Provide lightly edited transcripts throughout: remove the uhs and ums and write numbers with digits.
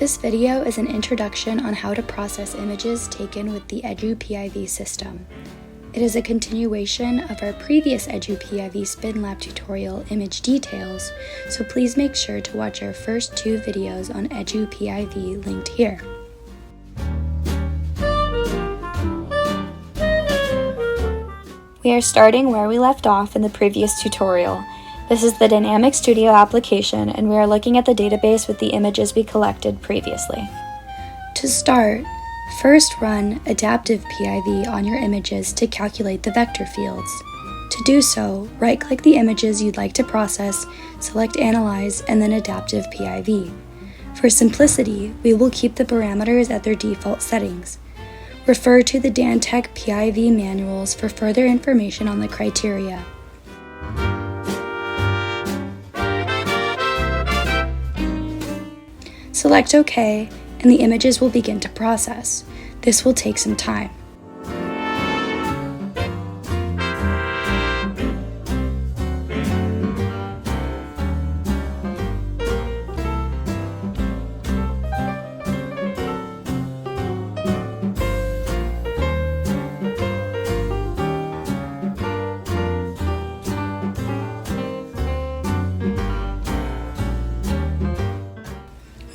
This video is an introduction on how to process images taken with the EduPIV system. It is a continuation of our previous EduPIV Spinlab tutorial, Image Details, so please make sure to watch our first two videos on EduPIV linked here. We are starting where we left off in the previous tutorial. This is the Dynamic Studio application, and we are looking at the database with the images we collected previously. To start, first run Adaptive PIV on your images to calculate the vector fields. To do so, right-click the images you'd like to process, select Analyze, and then Adaptive PIV. For simplicity, we will keep the parameters at their default settings. Refer to the Dantec PIV manuals for further information on the criteria. Select OK, and the images will begin to process. This will take some time.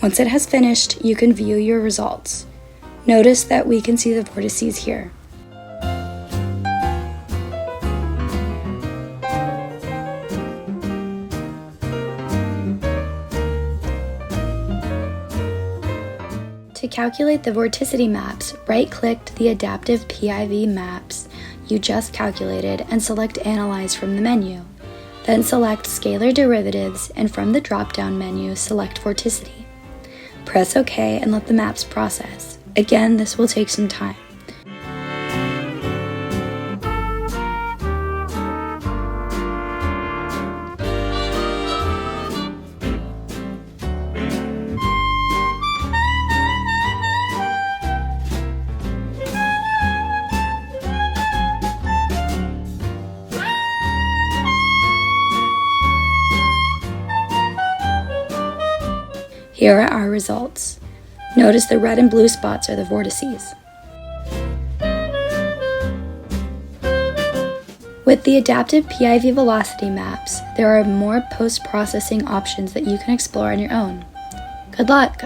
Once it has finished, you can view your results. Notice that we can see the vortices here. To calculate the vorticity maps, right-click the Adaptive PIV maps you just calculated and select Analyze from the menu. Then select Scalar Derivatives, and from the drop-down menu, select Vorticity. Press OK and let the maps process. Again, this will take some time. Here are our results. Notice the red and blue spots are the vortices. With the Adaptive PIV velocity maps, there are more post-processing options that you can explore on your own. Good luck!